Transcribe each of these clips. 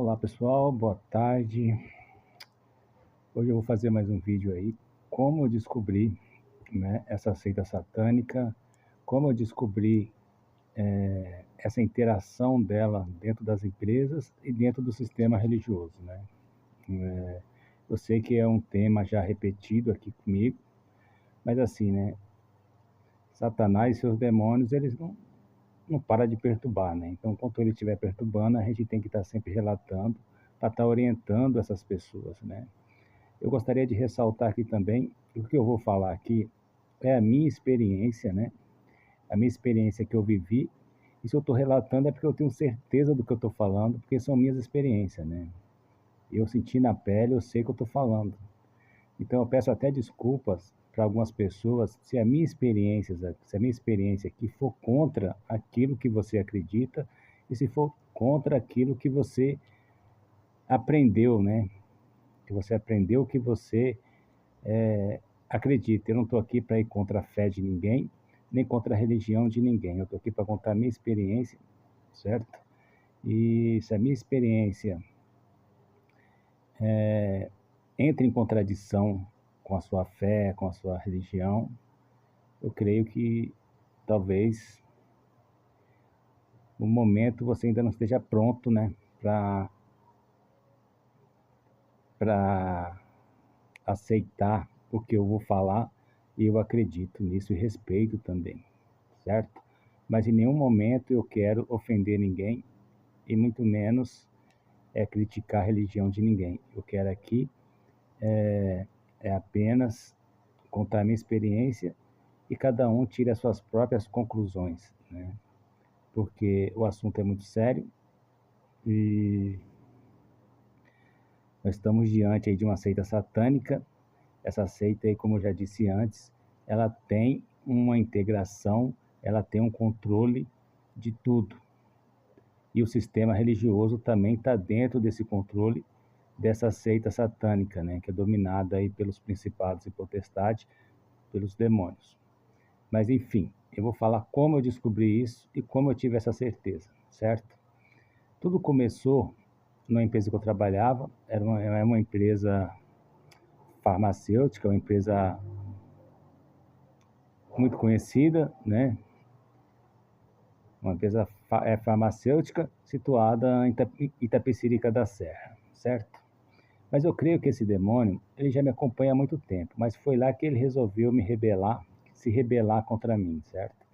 Olá pessoal, boa tarde. Hoje eu vou fazer mais um vídeo aí, como eu descobri, né, essa seita satânica, como eu descobri essa interação dela dentro das empresas e dentro do sistema religioso, né? Eu sei que é um tema já repetido aqui comigo, mas assim, né, Satanás e seus demônios, eles não param de perturbar, né? Então, enquanto ele estiver perturbando, a gente tem que estar sempre relatando para estar orientando essas pessoas, né? Eu gostaria de ressaltar aqui também, que o que eu vou falar aqui é a minha experiência, né? A minha experiência que eu vivi. E se eu estou relatando é porque eu tenho certeza do que eu estou falando, porque são minhas experiências, né? Eu senti na pele, eu sei que eu estou falando. Então eu peço até desculpas para algumas pessoas se a minha experiência aqui for contra aquilo que você acredita e se for contra aquilo que você aprendeu, né? Que você aprendeu, que você acredita. Eu não estou aqui para ir contra a fé de ninguém, nem contra a religião de ninguém. Eu estou aqui para contar a minha experiência, certo? E se a minha experiência entra em contradição com a sua fé, com a sua religião, eu creio que talvez no momento você ainda não esteja pronto, né, para aceitar o que eu vou falar, e eu acredito nisso e respeito também, certo? Mas em nenhum momento eu quero ofender ninguém e muito menos criticar a religião de ninguém. Eu quero aqui apenas contar a minha experiência e cada um tire as suas próprias conclusões, né? Porque o assunto é muito sério e nós estamos diante aí de uma seita satânica. Essa seita aí, como eu já disse antes, ela tem uma integração, ela tem um controle de tudo. E o sistema religioso também está dentro desse controle dessa seita satânica, né, que é dominada aí pelos principados e potestades, pelos demônios. Mas enfim, eu vou falar como eu descobri isso e como eu tive essa certeza, certo? Tudo começou numa empresa que eu trabalhava, era uma empresa farmacêutica, uma empresa muito conhecida, né? Uma empresa farmacêutica situada em Itapecerica da Serra, certo? Mas eu creio que esse demônio, ele já me acompanha há muito tempo, mas foi lá que ele resolveu se rebelar contra mim, certo?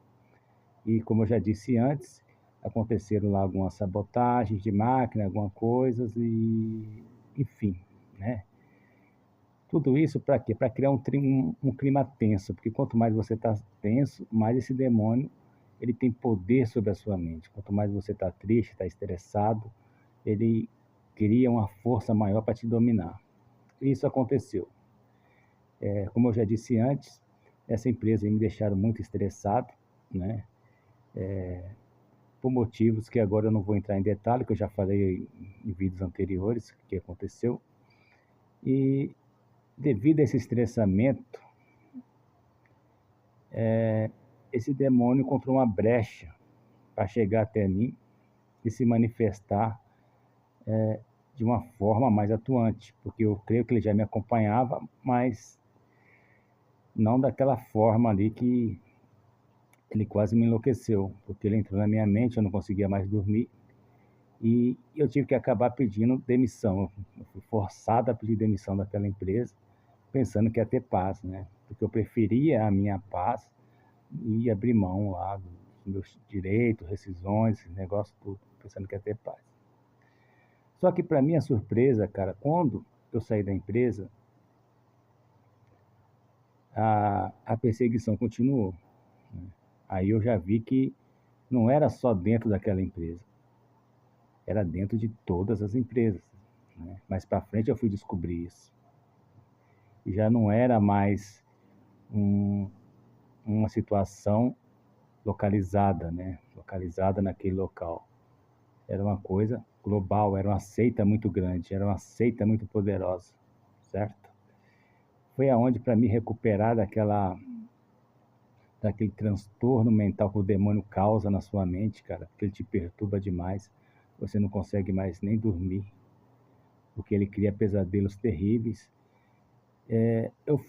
E como eu já disse antes, aconteceram lá algumas sabotagens de máquina, algumas coisas e enfim, né? Tudo isso para quê? Para criar um clima tenso, porque quanto mais você está tenso, mais esse demônio ele tem poder sobre a sua mente. Quanto mais você está triste, está estressado, ele cria uma força maior para te dominar. Isso aconteceu. Como eu já disse antes, essa empresa me deixaram muito estressado, né? Por motivos que agora eu não vou entrar em detalhe, que eu já falei em vídeos anteriores que aconteceu. E devido a esse estressamento, esse demônio encontrou uma brecha para chegar até mim e se manifestar de uma forma mais atuante, porque eu creio que ele já me acompanhava, mas não daquela forma ali que ele quase me enlouqueceu, porque ele entrou na minha mente, eu não conseguia mais dormir e eu tive que acabar pedindo demissão. Eu fui forçado a pedir demissão daquela empresa, pensando que ia ter paz, né? Porque eu preferia a minha paz e abrir mão lá dos meus direitos, rescisões, esse negócio tudo, pensando que ia ter paz. Só que para minha surpresa, cara, quando eu saí da empresa, a perseguição continuou. Aí eu já vi que não era só dentro daquela empresa, era dentro de todas as empresas, né? Mais para frente eu fui descobrir isso. E já não era mais uma situação localizada, né? Localizada naquele local. Era uma coisa global, era uma seita muito grande, era uma seita muito poderosa, certo? Foi aonde para me recuperar daquele transtorno mental que o demônio causa na sua mente, cara, porque ele te perturba demais. você não consegue mais nem dormir, porque ele cria pesadelos terríveis. Eu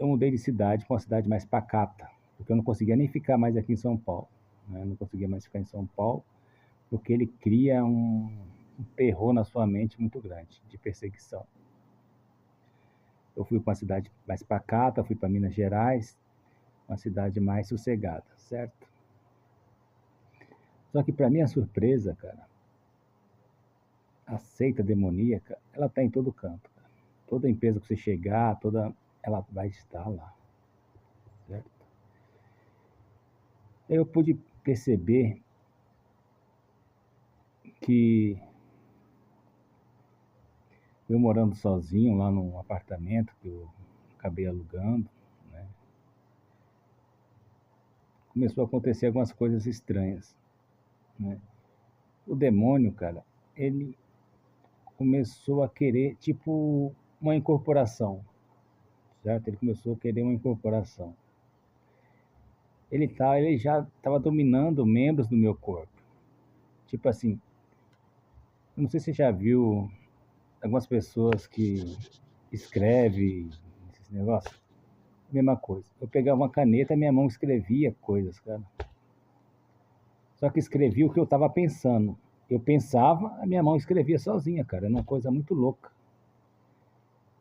mudei de cidade para uma cidade mais pacata, porque eu não conseguia nem ficar mais aqui em São Paulo, né? Eu não conseguia mais ficar em São Paulo, porque ele cria um terror na sua mente muito grande, de perseguição. Eu fui para uma cidade mais pacata, fui para Minas Gerais, uma cidade mais sossegada, certo? Só que para minha surpresa, cara, a seita demoníaca, ela está em todo canto, cara. Toda empresa que você chegar, ela vai estar lá, certo? Eu pude perceber que eu morando sozinho lá num apartamento que eu acabei alugando, né, começou a acontecer algumas coisas estranhas, né? O demônio, cara, ele começou a querer, tipo, uma incorporação, certo? Ele começou a querer uma incorporação. Ele já estava dominando membros do meu corpo. Tipo assim, eu não sei se você já viu algumas pessoas que escrevem esses negócios. Mesma coisa. Eu pegava uma caneta e minha mão escrevia coisas, cara. Só que escrevia o que eu estava pensando. Eu pensava, a minha mão escrevia sozinha, cara. Era uma coisa muito louca.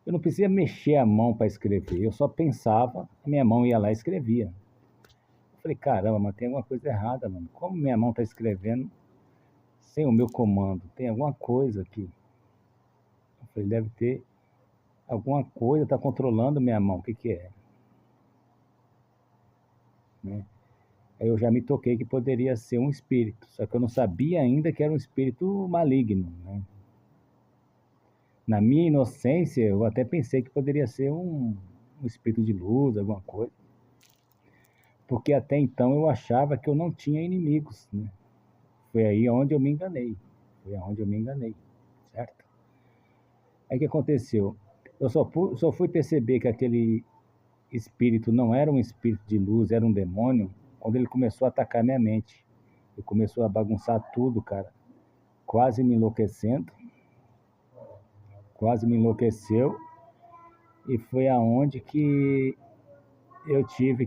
Eu não precisava mexer a mão para escrever. Eu só pensava, a minha mão ia lá e escrevia. Eu falei, caramba, mas tem alguma coisa errada, mano. Como minha mão está escrevendo sem o meu comando? Tem alguma coisa aqui. Eu falei, deve ter alguma coisa, está controlando minha mão. O que que é? Né? Aí eu já me toquei que poderia ser um espírito. Só que eu não sabia ainda que era um espírito maligno, né? Na minha inocência, eu até pensei que poderia ser um espírito de luz, alguma coisa. Porque até então eu achava que eu não tinha inimigos, né? Foi aí onde eu me enganei. Foi onde eu me enganei, certo? Aí o que aconteceu? Eu só fui perceber que aquele espírito não era um espírito de luz, era um demônio, quando ele começou a atacar minha mente. Ele começou a bagunçar tudo, cara. Quase me enlouquecendo. Quase me enlouqueceu. E foi aonde que eu tive